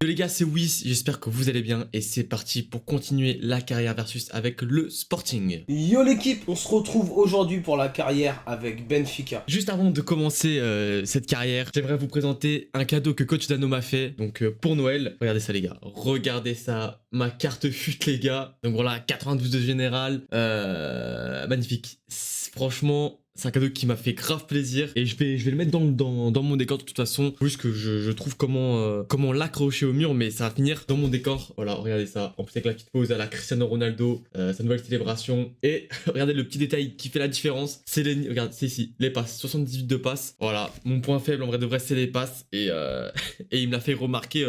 Les gars, c'est Wiz, j'espère que vous allez bien et c'est parti pour continuer la carrière versus avec le Sporting. Yo l'équipe, on se retrouve aujourd'hui pour la carrière avec Benfica. Juste avant de commencer cette carrière, j'aimerais vous présenter un cadeau que Coach Dano m'a fait, donc pour Noël. Regardez ça les gars, regardez ça, ma carte fut les gars. Donc voilà, 92 de général, magnifique. Franchement, c'est un cadeau qui m'a fait grave plaisir et je vais le mettre dans mon décor de toute façon. Juste que je trouve comment l'accrocher au mur, mais ça va finir dans mon décor. Voilà, regardez ça. En plus avec la petite pose à la Cristiano Ronaldo, sa nouvelle célébration. Et regardez le petit détail qui fait la différence. Regarde, c'est ici, les passes, 78 de passes. Voilà, mon point faible en vrai de vrai c'est les passes. Et il me l'a fait remarquer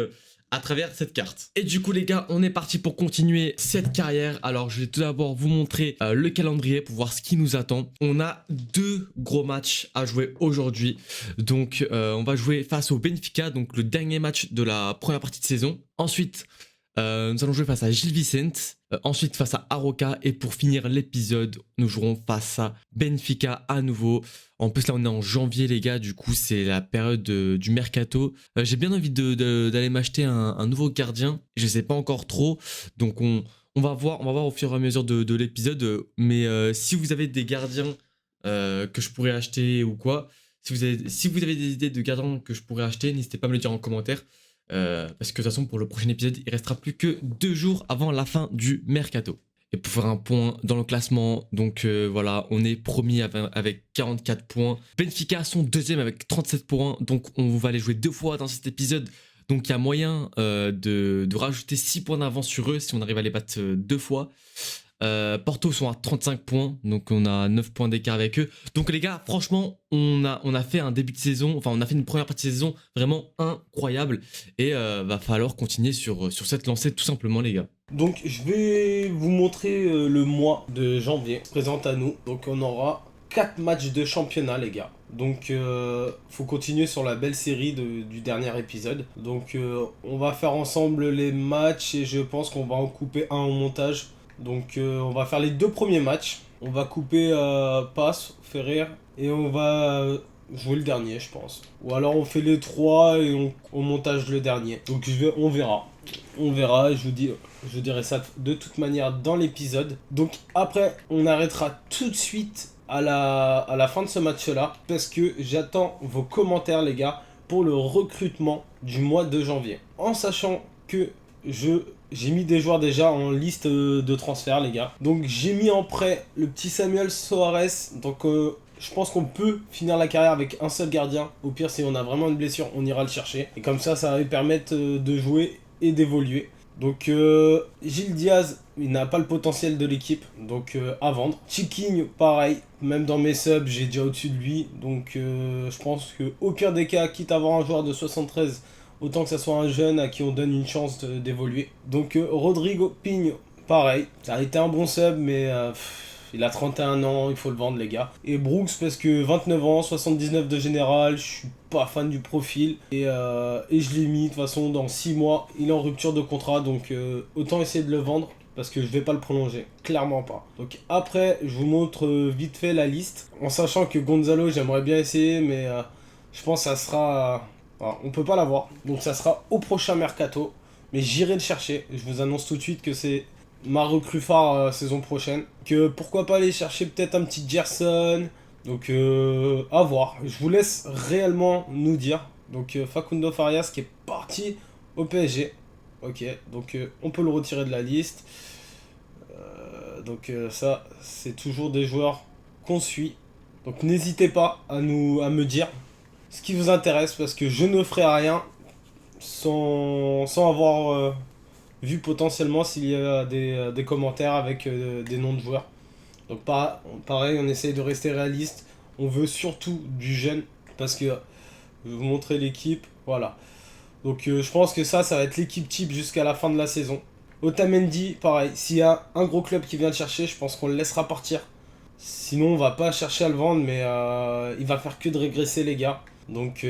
à travers cette carte. Et du coup les gars, on est parti pour continuer cette carrière. Alors je vais tout d'abord vous montrer le calendrier pour voir ce qui nous attend. On a deux gros matchs à jouer aujourd'hui. Donc on va jouer face au Benfica, donc le dernier match de la première partie de saison. Ensuite nous allons jouer face à Gil Vicente, ensuite face à Aroca, et pour finir l'épisode, nous jouerons face à Benfica à nouveau. En plus là on est en janvier les gars, du coup c'est la période du mercato. J'ai bien envie d'aller m'acheter un nouveau gardien, je sais pas encore trop, donc on va voir au fur et à mesure de l'épisode, mais si vous avez des gardiens que je pourrais acheter ou quoi, si vous avez des idées de gardiens que je pourrais acheter, n'hésitez pas à me le dire en commentaire. Parce que de toute façon pour le prochain épisode il restera plus que 2 jours avant la fin du mercato. Et pour faire un point dans le classement, donc voilà, on est premier avec 44 points. Benfica sont deuxième avec 37 points, donc on va les jouer 2 fois dans cet épisode. Donc il y a moyen de rajouter 6 points d'avance sur eux si on arrive à les battre 2 fois. Porto sont à 35 points, donc on a 9 points d'écart avec eux. Donc les gars, franchement, on a fait un début de saison, enfin on a fait une première partie de saison vraiment incroyable. Et va falloir continuer sur cette lancée tout simplement les gars. Donc je vais vous montrer le mois de janvier présent à nous. Donc on aura 4 matchs de championnat les gars. Donc faut continuer sur la belle série du dernier épisode. Donc on va faire ensemble les matchs et je pense qu'on va en couper un au montage. Donc on va faire les 2 premiers matchs. On va couper Passe, Ferrer et on va jouer le dernier je pense. Ou alors on fait les 3 et on montage le dernier. Donc on verra. On verra, je dirai ça de toute manière dans l'épisode. Donc après on arrêtera tout de suite à la fin de ce match là. Parce que j'attends vos commentaires les gars pour le recrutement du mois de janvier. En sachant que j'ai mis des joueurs déjà en liste de transfert les gars. Donc j'ai mis en prêt le petit Samuel Soares. Donc je pense qu'on peut finir la carrière avec un seul gardien. Au pire si on a vraiment une blessure on ira le chercher. Et comme ça va lui permettre de jouer et d'évoluer. Donc Gilles Diaz il n'a pas le potentiel de l'équipe. Donc à vendre. Chiking pareil. Même dans mes subs j'ai déjà au-dessus de lui. Donc je pense qu'au pire des cas quitte à avoir un joueur de 73, autant que ça soit un jeune à qui on donne une chance d'évoluer. Donc Rodrigo Pigne, pareil. Ça a été un bon sub, mais il a 31 ans, il faut le vendre les gars. Et Brooks parce que 29 ans, 79 de général, je suis pas fan du profil. Et je l'ai mis de toute façon dans 6 mois. Il est en rupture de contrat, donc autant essayer de le vendre. Parce que je vais pas le prolonger, clairement pas. Donc après, je vous montre vite fait la liste. En sachant que Gonzalo, j'aimerais bien essayer, mais je pense que ça sera... Alors, on peut pas l'avoir, donc ça sera au prochain mercato. Mais j'irai le chercher. Je vous annonce tout de suite que c'est ma recrue phare saison prochaine. Que pourquoi pas aller chercher peut-être un petit Gerson. Donc à voir. Je vous laisse réellement nous dire. Donc Facundo Farias qui est parti au PSG. Ok, donc on peut le retirer de la liste. Donc ça, c'est toujours des joueurs qu'on suit. Donc n'hésitez pas à me dire ce qui vous intéresse parce que je ne ferai rien sans avoir vu potentiellement s'il y a des commentaires avec des noms de joueurs. Donc pareil, on essaye de rester réaliste. On veut surtout du jeune parce que je vais vous montrer l'équipe. Voilà. Donc je pense que ça va être l'équipe type jusqu'à la fin de la saison. Otamendi, pareil. S'il y a un gros club qui vient le chercher, je pense qu'on le laissera partir. Sinon, on va pas chercher à le vendre, mais il va faire que de régresser les gars. Donc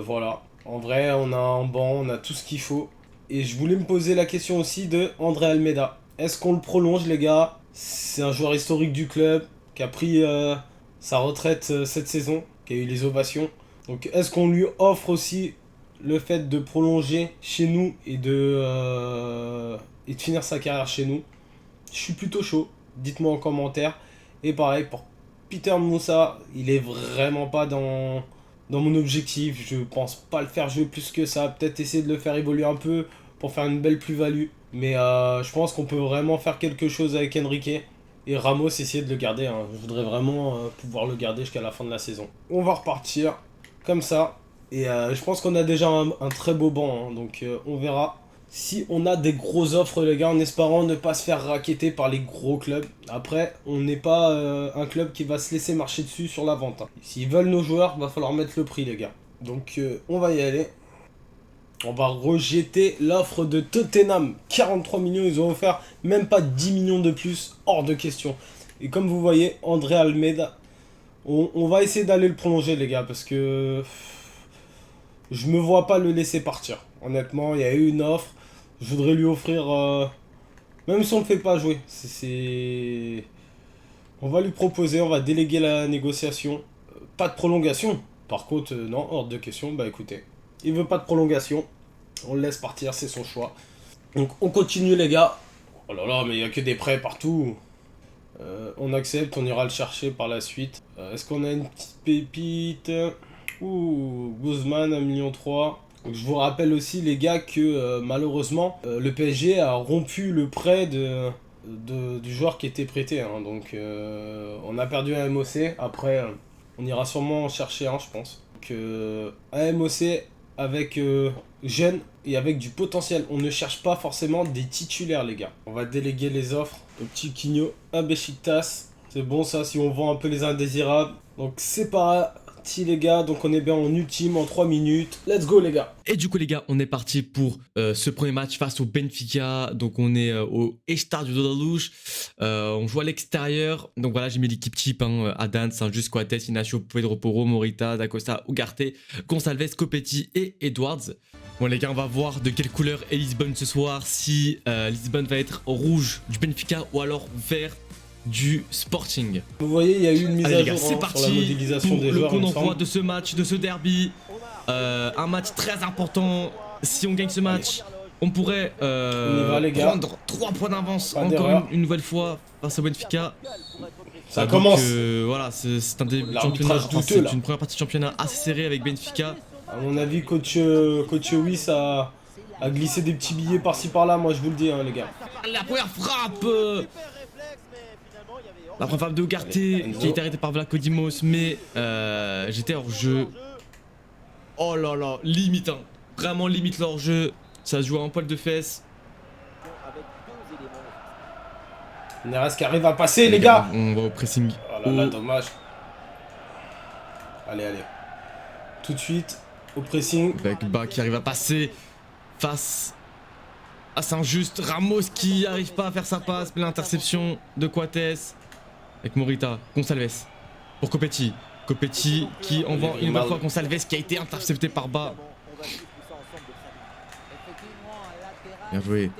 voilà. En vrai, on a un banc, on a tout ce qu'il faut. Et je voulais me poser la question aussi de André Almeida. Est-ce qu'on le prolonge les gars? C'est un joueur historique du club qui a pris sa retraite cette saison, qui a eu les ovations. Donc est-ce qu'on lui offre aussi le fait de prolonger chez nous et de finir sa carrière chez nous. Je suis plutôt chaud. Dites-moi en commentaire. Et pareil pour Peter Moussa, il est vraiment pas dans mon objectif. Je pense pas le faire jouer plus que ça. Peut-être essayer de le faire évoluer un peu pour faire une belle plus-value. Mais je pense qu'on peut vraiment faire quelque chose avec Enrique. Et Ramos, essayer de le garder. Hein. Je voudrais vraiment pouvoir le garder jusqu'à la fin de la saison. On va repartir comme ça. Et je pense qu'on a déjà un très beau banc. Hein. Donc on verra. Si on a des grosses offres, les gars, en espérant ne pas se faire racketter par les gros clubs. Après, on n'est pas un club qui va se laisser marcher dessus sur la vente. Hein. S'ils veulent nos joueurs, va falloir mettre le prix, les gars. Donc, on va y aller. On va rejeter l'offre de Tottenham. 43 millions, ils ont offert même pas 10 millions de plus. Hors de question. Et comme vous voyez, André Almeida, on va essayer d'aller le prolonger, les gars, parce que je me vois pas le laisser partir. Honnêtement, il y a eu une offre. Je voudrais lui offrir... même si on ne le fait pas jouer. On va lui proposer, on va déléguer la négociation. Pas de prolongation. Par contre, non, hors de question. Bah écoutez, il veut pas de prolongation. On le laisse partir, c'est son choix. Donc on continue les gars. Oh là là, mais il n'y a que des prêts partout. On accepte, on ira le chercher par la suite. Est-ce qu'on a une petite pépite? Ouh, Guzman, 1,3 million. Donc je vous rappelle aussi les gars que malheureusement le PSG a rompu le prêt du joueur qui était prêté. Hein. Donc on a perdu un MOC. Après on ira sûrement en chercher un je pense. Donc un MOC avec jeune et avec du potentiel. On ne cherche pas forcément des titulaires les gars. On va déléguer les offres au petit Quigno, un Besiktas. C'est bon ça si on vend un peu les indésirables. Donc c'est pas... les gars, donc on est bien en ultime en 3 minutes. Let's go les gars. Et du coup les gars, on est parti pour ce premier match face au Benfica. Donc on est au Estádio da Luz. On joue à l'extérieur. Donc voilà, j'ai mis l'équipe type. Hein, Adán, Saint-Just, Coates, Inacio, Pedro Porro, Morita, Dacosta, Ugarte, Gonçalves, Copetti et Edwards. Bon les gars, on va voir de quelle couleur est Lisbonne ce soir. Si Lisbonne va être rouge du Benfica ou alors vert du Sporting. Vous voyez, il y a eu une mise à jour c'est sur parti la modélisation des joueurs. Le coup d'envoi de ce match, de ce derby. Un match très important. Si on gagne ce match, on pourrait prendre 3 points d'avance encore une nouvelle fois face au Benfica. Ça commence. Voilà, c'est un début de championnat. C'est une première partie de championnat assez serrée avec Benfica. À mon avis, coach Wiss a glissé des petits billets par-ci par-là. Moi, je vous le dis, hein, les gars. La première frappe. La première frappe de Ugarte qui a été arrêtée par Vlaco Dimos, mais j'étais hors jeu. Oh là là, limite, hein. Vraiment limite hors jeu. Ça se joue à un poil de fesses. Neres qui arrive à passer, les gars. On va au pressing. Oh là là, dommage. Allez, allez. Tout de suite, au pressing. Avec Bas qui arrive à passer face à Saint-Just. Ramos qui n'arrive pas à faire sa passe. L'interception de Coates. Avec Morita, Gonçalves pour Copetti. Copetti qui envoie une nouvelle fois Gonçalves qui a été intercepté par Bas. Bien joué.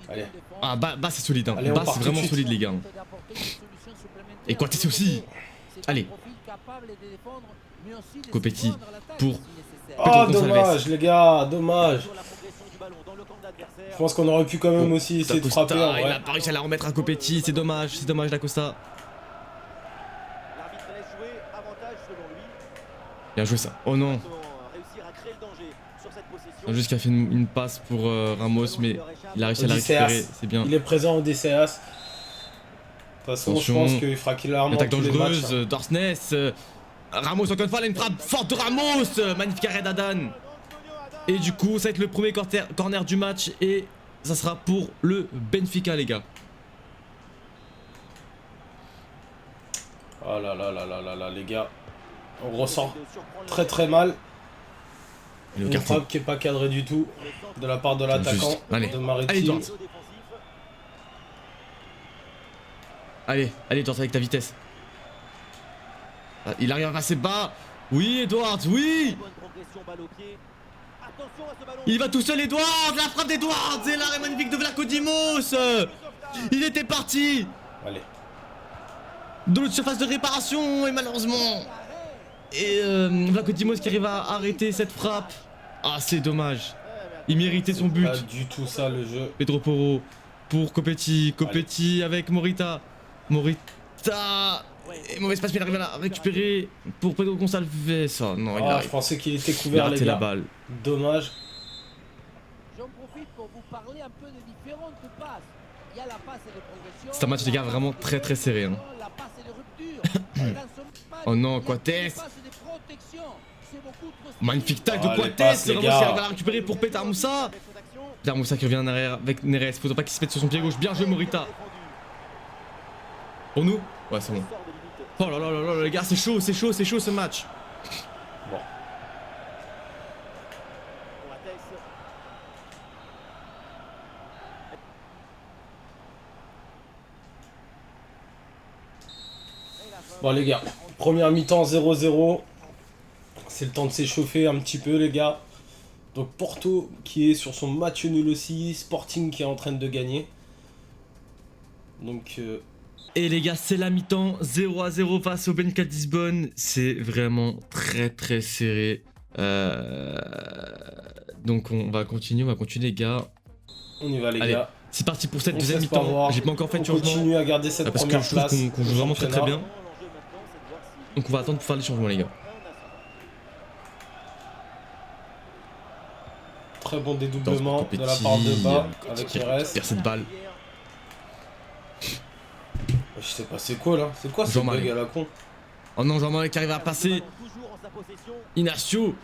Allez. Ah, Bas c'est solide. Hein. Allez, Bas c'est vraiment solide, les gars. Et Coates aussi. Allez. Copetti pour. Oh, dommage, les gars, dommage. Je pense qu'on aurait pu quand même aussi essayer de frapper. En vrai. Il a pas réussi à la remettre à Copetti, c'est dommage Dacosta. Bien joué ça. Oh non. Juste qu'il a fait une passe pour Ramos, mais il a réussi à la récupérer, c'est bien. Il est présent au DCAS. De toute façon, attention. Je pense qu'il fera clairement. Attaque dangereuse, Dorsness. Ramos encore une fois, là, une frappe forte de Ramos. Magnifique arrêt d'Adán. Et du coup, ça va être le premier corner du match et ça sera pour le Benfica, les gars. Oh là là là là là là, les gars. On ressent très très mal. Une frappe qui n'est pas cadrée du tout de la part de l'attaquant de Mariti. Allez, Edwards avec ta vitesse. Il arrive à passer bas. Oui, Edwards, oui. Il va tout seul, Edwards. La frappe d'Edwards et l'arrêt magnifique de Vlaco Dimos. Il était parti. Allez. De l'autre surface de réparation et malheureusement Et Vlachodimos qui arrive à arrêter cette frappe. Ah, c'est dommage. Il méritait son but. Pas du tout ça le jeu. Pedro Porro pour Copetti. Copetti avec Morita. Morita. Et mauvais passe, mais il arrive à la récupérer pour Pedro Gonçalves. Oh non, il Ah, arrive. je pensais qu'il était Il a couvert, les raté la gars. balle. Dommage. J'en profite pour vous parler un peu des différentes passes. Il y a la passe et de progression. C'est un match, les gars, vraiment très très serré. Hein. La passe et de rupture. Oh non, Coates. Magnifique tag de Ah, les Coates. passes, les Ramos qui gars. arrive à la récupérer pour Petar Moussa. Petar Moussa qui revient en arrière avec Neres. Faut pas qu'il se mette sur son pied gauche. Bien joué, Morita. Pour nous? Ouais, c'est bon. Oh là là là là, les gars, c'est chaud ce match. Bon. Bon les gars, première mi-temps 0-0. C'est le temps de s'échauffer un petit peu les gars. Donc Porto qui est sur son match nul aussi. Sporting qui est en train de gagner. Donc Et les gars, c'est la mi-temps, 0-0 face au Benfica de Lisbonne. C'est vraiment très très serré. Donc on va continuer les gars. on y va les Allez, gars. c'est parti pour cette On deuxième se laisse pas mi-temps. voir. J'ai pas encore fait On de changement. continue à garder cette Parce que première je trouve place. qu'on joue au vraiment très très championnat. bien. Donc on va attendre pour faire les changements les gars. Très bon dédoublement Copetti, de la part de bas avec qui RS. récupère cette balle. Je sais pas c'est quoi là. C'est quoi ce Jean-Marie. bug à la con? Oh non, Jean-Marie qui arrive à passer. Inacio.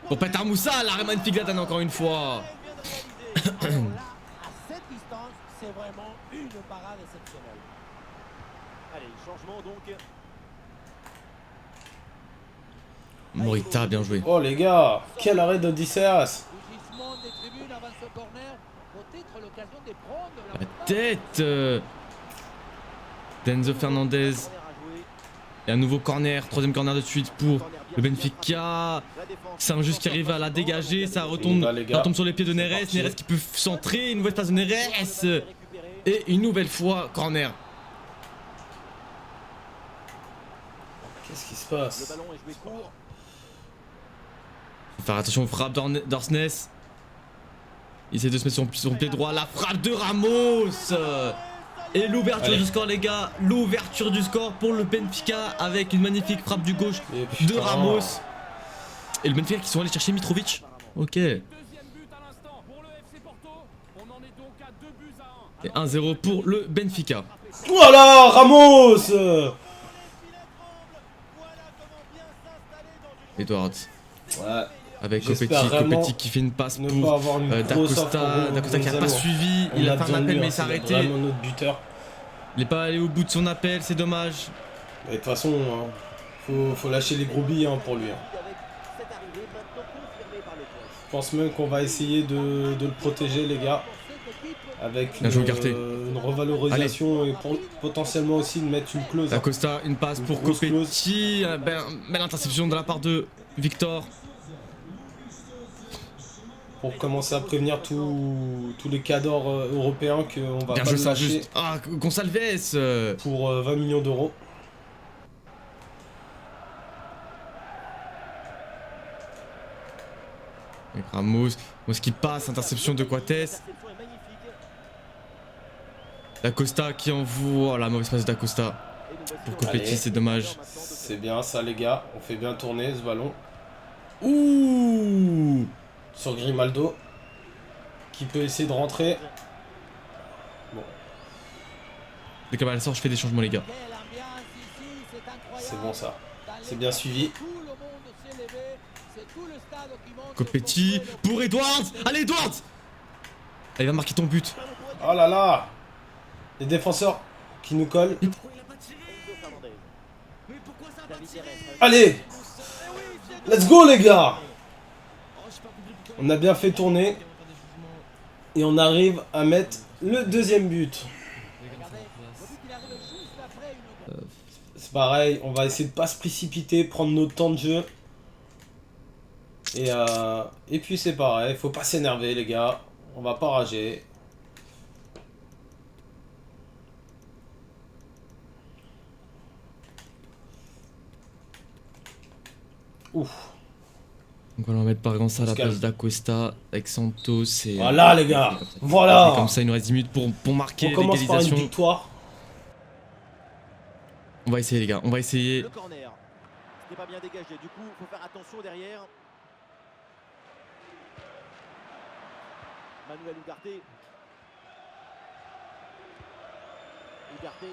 Pour Petar Moussa, l'arrêt magnifique d'Adane encore une fois. À cette distance, c'est vraiment une parade exceptionnelle. Allez, changement donc. Morita, bien joué. Oh les gars, quel arrêt d'Odysseas. Bougissement des tribunes avant ce corner. Peut-être l'occasion de prendre La l'avantage. tête d'Enzo Fernandez. Et un nouveau corner, troisième corner de suite pour le Benfica. C'est un juste qui arrive à la dégager, ça retombe, Bah, les gars, ça retombe sur les pieds de c'est Neres. parti. Neres qui peut centrer, une nouvelle passe de Neres. Et une nouvelle fois, corner. Qu'est-ce qui se Le passe? ballon est joué court. Faut faire attention aux frappes d'Orsnes. Il essaie de se mettre sur son pied droit. La frappe de Ramos. Et l'ouverture Allez. du score, les gars. L'ouverture du score pour le Benfica avec une magnifique frappe du gauche Et de putain. Ramos. Et le Benfica qui sont allés chercher Mitrovic. Ok. Et Deuxième but à l'instant pour le FC Porto. On en est donc à 2 buts à 1. 1-0 pour le Benfica. Voilà, Ramos. Edwards. Ouais, Avec J'espère Copetti. vraiment Copetti qui fait une passe ne pour pas avoir une grosse offre D'Acosta. pour D'Acosta qui n'a pas Gonzalo. suivi. On Il a a fait un besoin de appel lui, mais hein, il s'est c'est arrêté. vraiment notre buteur. Il n'est pas allé au bout de son appel, c'est dommage. Et de toute façon, faut lâcher les gros billes hein, pour lui. hein. Avec cette arrivée maintenant confirmée par le coach. Je pense même qu'on va essayer de le protéger, les gars. Avec Bien joué, Carté. une revalorisation et potentiellement aussi de mettre une clause. hein. D'Acosta, une passe Une pour grosse Copetti. Belle interception de la part de Victor. Pour commencer à prévenir tous les cadors européens qu'on va Bien pas joué le ça, lâcher juste. Ah, Gonçalves. pour 20 millions d'euros. Avec Ramos. Ramos qui passe, interception de Coates. L'interception est magnifique. D'Acosta qui envoie. Oh, la mauvaise passe d'Acosta. Et nous voici Pour dans la Copetti, Allez. c'est dommage. C'est bien ça, les gars. On fait bien tourner ce ballon. Ouh. Sur Grimaldo. Qui peut essayer de rentrer. Dès qu'elle va sort, je fais des changements, les gars. Quelle ambiance ici, c'est incroyable. C'est bon ça. Dans C'est les bien stands, suivi. tout le monde s'est levé, c'est tout le stade qui monte Copetti pour pour Edwards. Allez, Edwards. Il va marquer ton but. Oh là là. Les défenseurs qui nous collent. Mais pourquoi il a pas tiré? Enzo Fernandez. Mais pourquoi ça a pas David tiré? Neres. Allez. Let's go, les gars. Oh, j'ai pas compris pourquoi. On a bien fait tourner. Et on arrive à mettre le deuxième but. qu'il arrive juste après une C'est pareil, on va essayer de pas se précipiter, prendre notre temps de jeu. Et puis c'est pareil, faut pas s'énerver les gars. On va pas rager. Ouf. Donc on va mettre par ça à la Pascal. place d'Acosta avec Santos et... Voilà les gars. Comme ça. Voilà. Et comme ça, il nous reste 10 minutes pour marquer On commence par une l'égalisation. victoire. On va essayer les gars, on va essayer. Le corner. Ce n'est pas bien dégagé. Du coup, il faut faire attention derrière. Manuel Ugarte. Ugarte.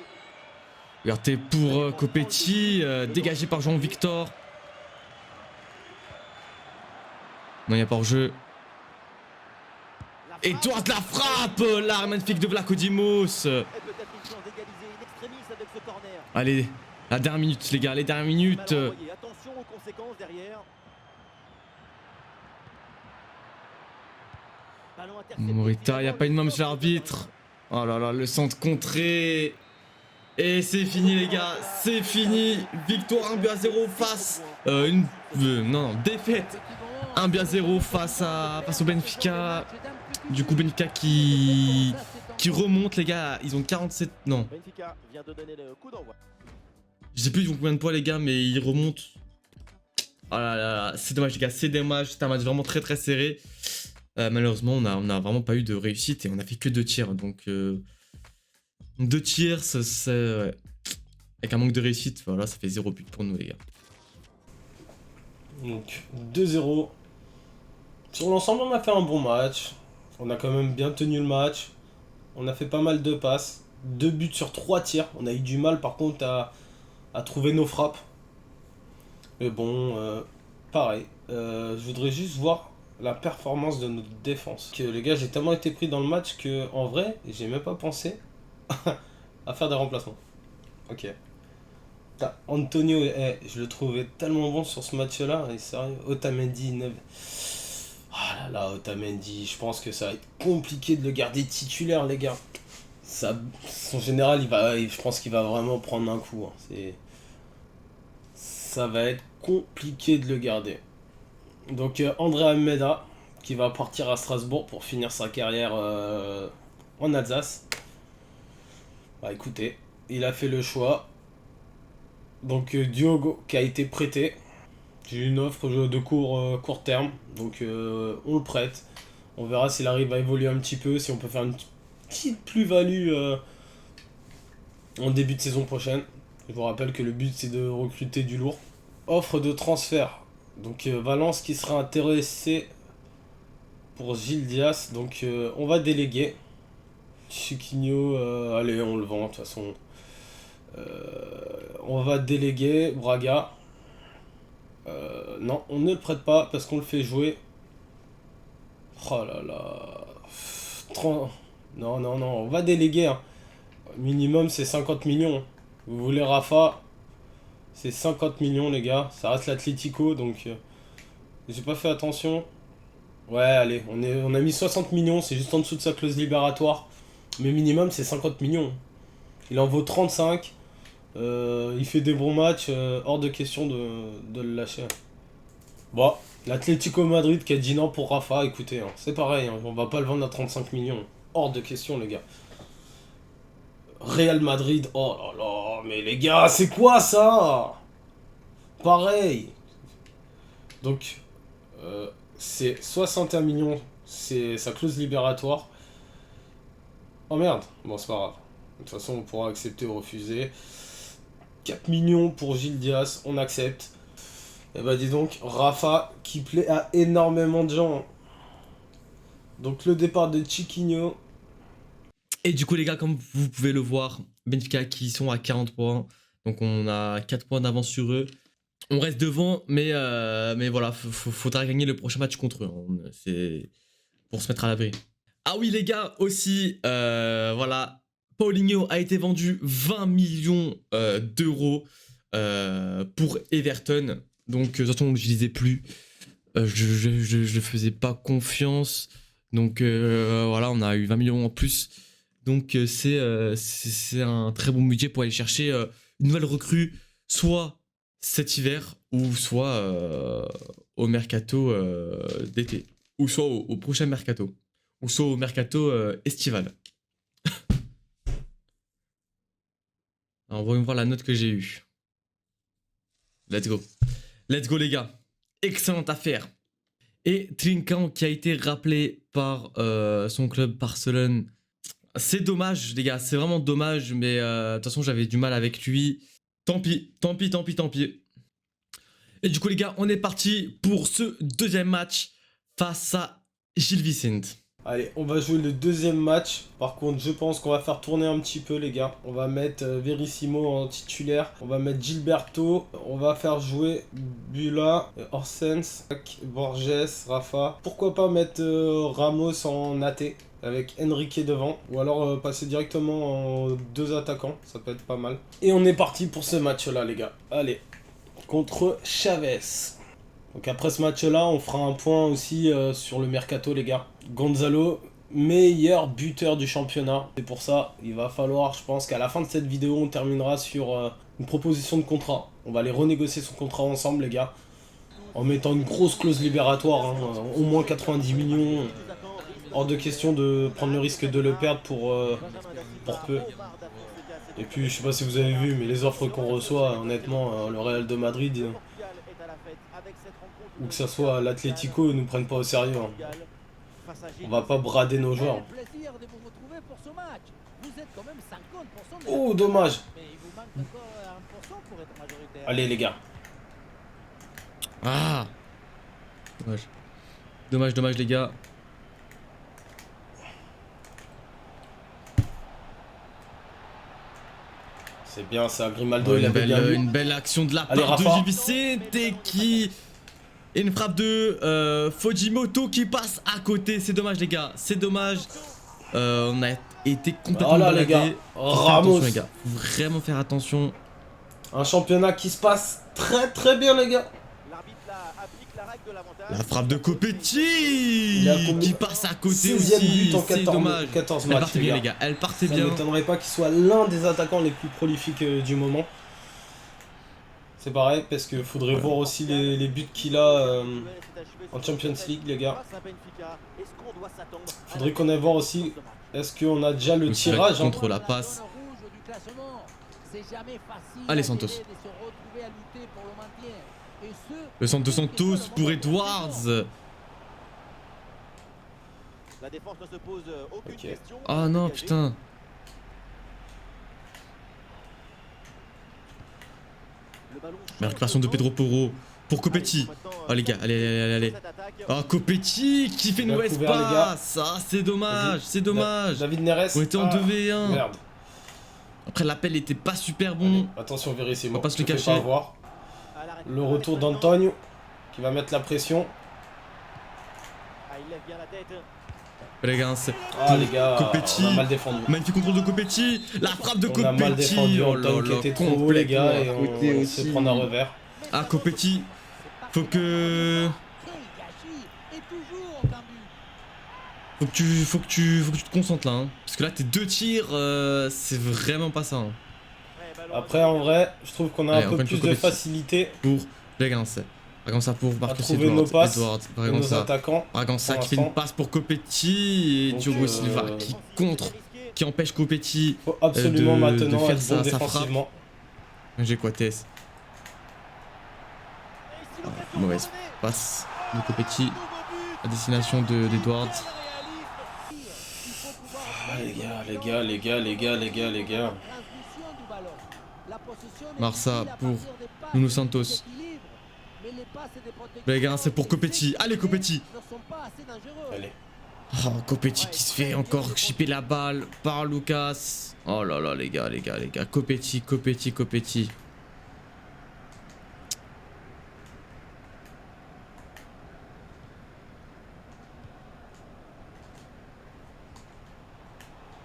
Regardez pour Copetti, dégagé par Jean-Victor. Non, il n'y a pas hors-jeu. La Et frappe. Edouard la frappe, l'arme magnifique de Vlachodimos. Et peut-être une chance d'égaliser in extremis avec ce corner. Allez, la dernière minute les gars, les dernières minutes. Mal envoyé. Attention aux conséquences derrière. Ballon intercepté. Morita, il n'y a pas une main monsieur l'arbitre. Oh là là, le centre contré. Et c'est fini les gars, c'est fini. Victoire 1-0 face... non, défaite 1-0 face au Benfica. Du coup Benfica qui remonte les gars, ils ont 47... Non, Benfica vient de donner le coup d'envoi. je sais plus ils ont combien de points les gars, mais ils remontent. Oh là là, c'est dommage les gars, c'est dommage, c'était un match vraiment très très serré. Malheureusement on a vraiment pas eu de réussite et on a fait que 2 tirs, donc... 2 tirs, c'est... Ouais. Avec un manque de réussite, voilà, ça fait 0 but pour nous les gars. Donc 2-0. Sur l'ensemble, on a fait un bon match. On a quand même bien tenu le match. On a fait pas mal de passes. 2 buts sur 3 tirs. On a eu du mal par contre à trouver nos frappes. Mais bon, pareil. Je voudrais juste voir la performance de notre défense. Que les gars, j'ai tellement été pris dans le match que en vrai, j'ai même pas pensé à faire des remplacements. Ok. Putain, Antonio, je le trouvais tellement bon sur ce match-là. Et sérieux, Otamendi, 9. Ah là là, Otamendi, je pense que ça va être compliqué de le garder titulaire, les gars. Ça, son général, je pense qu'il va vraiment prendre un coup. Hein. Ça va être compliqué de le garder. Donc André Almeida, qui va partir à Strasbourg pour finir sa carrière en Alsace. Bah écoutez, il a fait le choix. Donc Diogo qui a été prêté. J'ai eu une offre de court terme. Donc on le prête. On verra s'il arrive à évoluer un petit peu. Si on peut faire une petite plus-value en début de saison prochaine. Je vous rappelle que le but c'est de recruter du lourd. Offre de transfert. Donc Valence qui sera intéressé pour Gilles Dias. Donc on va déléguer. Chiquinho, allez on le vend de toute façon. On va déléguer Braga. Non, on ne le prête pas parce qu'on le fait jouer. Oh là là. Non, non, non, on va déléguer. Hein. Minimum c'est 50 millions. Vous voulez Rafa? C'est 50 millions les gars. Ça reste l'Atlético donc j'ai pas fait attention. Ouais, allez, on a mis 60 millions. C'est juste en dessous de sa clause libératoire. Mais minimum c'est 50 millions. Il en vaut 35. Il fait des bons matchs, hors de question de le lâcher. Bon, l'Atlético Madrid qui a dit non pour Rafa, écoutez, hein, c'est pareil, hein, on va pas le vendre à 35 millions. Hors de question, les gars. Real Madrid, oh là là, mais les gars, c'est quoi ça? Pareil. Donc, c'est 61 millions, c'est sa clause libératoire. Oh merde, bon, c'est pas grave. De toute façon, on pourra accepter ou refuser. 4 millions pour Gilles Dias, on accepte. Et bah dis donc, Rafa qui plaît à énormément de gens. Donc le départ de Chiquinho. Et du coup les gars, comme vous pouvez le voir, Benfica qui sont à 40 points. Donc on a 4 points d'avance sur eux. On reste devant, mais voilà, faudra gagner le prochain match contre eux. Hein. C'est pour se mettre à l'abri. Ah oui les gars, aussi, voilà, Paulinho a été vendu 20 millions d'euros pour Everton. Donc de toute façon on ne l'utilisait plus. Je ne faisais pas confiance. Donc voilà, on a eu 20 millions en plus. Donc c'est un très bon budget pour aller chercher une nouvelle recrue, soit cet hiver, ou soit au mercato d'été, ou soit au prochain mercato, ou soit au mercato estival. Alors voyons voir la note que j'ai eue. Let's go. Let's go les gars. excellente affaire. Et Trincão qui a été rappelé par son club Barcelone. C'est dommage les gars, c'est vraiment dommage, mais de toute façon j'avais du mal avec lui. Tant pis, tant pis, tant pis, tant pis. Et du coup les gars, on est parti pour ce deuxième match face à Gil Vicente. Allez, on va jouer le deuxième match. Par contre, je pense qu'on va faire tourner un petit peu, les gars. On va mettre Verissimo en titulaire. On va mettre Gilberto. On va faire jouer Bula, Orsens, Borges, Rafa. Pourquoi pas mettre Ramos en AT avec Enrique devant. Ou alors passer directement en 2 attaquants. Ça peut être pas mal. Et on est parti pour ce match-là, les gars. Allez, contre Chavez. Donc après ce match-là, on fera un point aussi sur le mercato, les gars. Gonzalo, meilleur buteur du championnat. C'est pour ça, il va falloir, je pense qu'à la fin de cette vidéo, on terminera sur une proposition de contrat. On va aller renégocier son contrat ensemble, les gars. En mettant une grosse clause libératoire, hein, au moins 90 millions. Hors de question de prendre le risque de le perdre pour peu. Et puis, je sais pas si vous avez vu, mais les offres qu'on reçoit, honnêtement, le Real de Madrid... ou que ça soit l'Atlético, ils nous prennent pas au sérieux. Hein. On va pas brader nos joueurs. Oh, dommage. Allez, les gars. Ah, dommage. Dommage, dommage les gars. C'est bien ça, Grimaldo, il avait bien vu. Une belle action de la Allez, part de Rafa. Gil Vicente qui... Et une frappe de Fujimoto qui passe à côté. C'est dommage les gars, c'est dommage. On a été complètement Voilà, les gars. baladés. Ramos. Attention les gars, faut vraiment faire attention. Un championnat qui se passe très très bien, les gars. La frappe de Copetti qui passe à côté 16e aussi. but en C'est dommage. 14 Elle matchs, partait les bien gars. les gars, elle partait Ça bien. m'étonnerait pas qu'il soit l'un des attaquants les plus prolifiques du moment. C'est pareil, parce qu'il faudrait voir aussi les buts qu'il a en Champions League, les gars. Faudrait qu'on aille voir aussi, est-ce qu'on a déjà le C'est vrai tirage que hein. contre la passe. Allez, Santos. Le centre de Santos pour Edwards. La défense ne se pose aucune Ok. question. Ah non, putain. Le ballon La récupération de Pedro Porro pour Copetti. Oh les gars, allez, allez, allez, allez. Ah, Copetti qui fait une Bien couvert, les gars. passe. Ah, c'est dommage, c'est dommage. David Neres. On était en Ah, 2v1. Merde. Après, l'appel était pas super bon. Attention, Verissimo. On va pas se le te fais cacher. pas avoir. Le retour d'Antonio qui va mettre la pression. Ah, il lève bien la tête. Les gars, c'est Ah les gars, Copetti. on a mal défendu. Magnifique contrôle de Copetti. La frappe de On Copetti. a mal défendu, Oh là Antonio qui là, était trop haut les gars et complètement à on côté se aussi. prend un revers. Ah, Copetti. Faut que... Faut que tu te concentres là. Hein. Parce que là, tes 2 tirs, c'est vraiment pas ça. Hein. Après en vrai, je trouve qu'on a Allez, un encore peu une plus fois, de Copetti. facilité Pour Bragança. Bragança pour Marcus trouver nos passes Edwards. pour nos Bragança. attaquants. Bragança pour qui fait une l'instant. passe pour Copetti. Et Donc, Diogo Silva qui contre, qui empêche Copetti. Faut absolument de maintenant faire être bon sa défensivement. J'ai quoi, Tess? Mauvaise passe de Copetti à destination d'Edwards. Ah, les gars, les gars, les gars, les gars, les gars, les gars. Marsa pour Nuno Santos. Les gars, c'est pour Copetti. Allez, Copetti. Allez. Oh, Copetti qui se fait encore chipper la balle par Lucas. Oh là là, les gars, les gars, les gars. Copetti, Copetti, Copetti.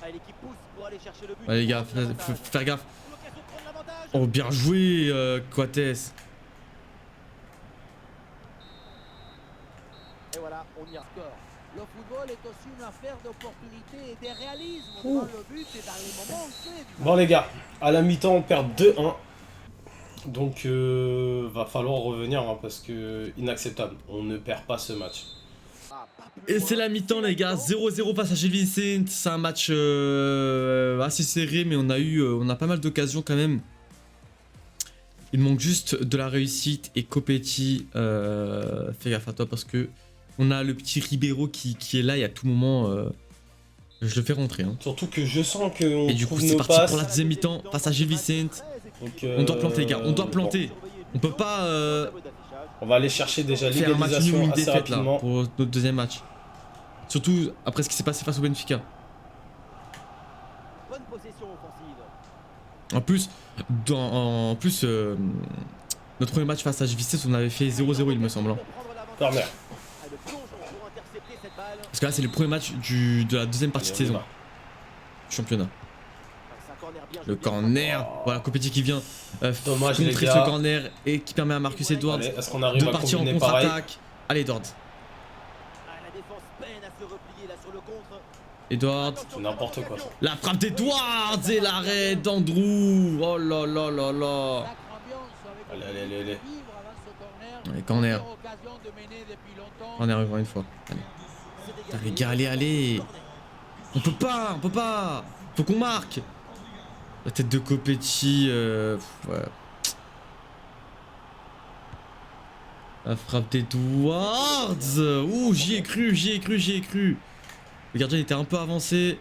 Ah, l'équipe pousse pour aller chercher le but. Allez, les gars, faut faire gaffe. Oh, bien joué, Coates. Et voilà, on y a. Le football est aussi une affaire d'opportunité et de réalisme dans le but et dans les moments clés du Bon les gars, à la mi-temps on perd 2-1. Donc va falloir revenir hein, parce que inacceptable. On ne perd pas ce match. Et c'est la mi-temps, les gars. 0-0 face à Gil Vicente. C'est un match assez serré, mais on a pas mal d'occasions quand même. Il manque juste de la réussite et Copetti, fais gaffe à toi parce que on a le petit Ribeiro qui est là et à tout moment, je le fais rentrer. Hein. Surtout que je sens qu'on Et du coup, trouve c'est nos parti passes. pour la deuxième mi-temps face à Gilles Vicente. Donc, On doit planter, les gars, on doit bon, planter. On peut pas on va aller chercher déjà faire un match nul ou l'égalisation une assez défaite là rapidement. pour notre deuxième match. Surtout après ce qui s'est passé face au Benfica. Bonne possession offensive. En plus, notre premier match face à Gilles Vicente, on avait fait 0-0 il me semble. Hein. Corner. Le plongeon pour intercepter cette balle. Parce que là c'est le premier match de la deuxième partie de Allez, on y saison va. du championnat. C'est un corner bien Le joué. corner, voilà Copetti qui vient Dommage, les contrer gars. ce corner et qui permet à Marcus Edwards Allez, est-ce qu'on arrive de à partir en combiner pareil? contre-attaque. Allez Edwards. Ah, la défense peine à se replier là sur le contre. Edwards. C'est n'importe quoi. La frappe d'Edwards et l'arrêt d'Andrew. Oh là là là là. Sacre ambiance avec Allez, allez, allez, allez. vivre avant ce corner. Allez, corner. Première occasion de mener depuis longtemps. Corner encore une fois. Allez. C'est Putain, dégagé. les gars, allez, allez. On peut pas. Faut qu'on marque. La tête de Copetti, ouais. La frappe d'Edwards. Ouh, j'y ai cru. Le gardien était un peu avancé.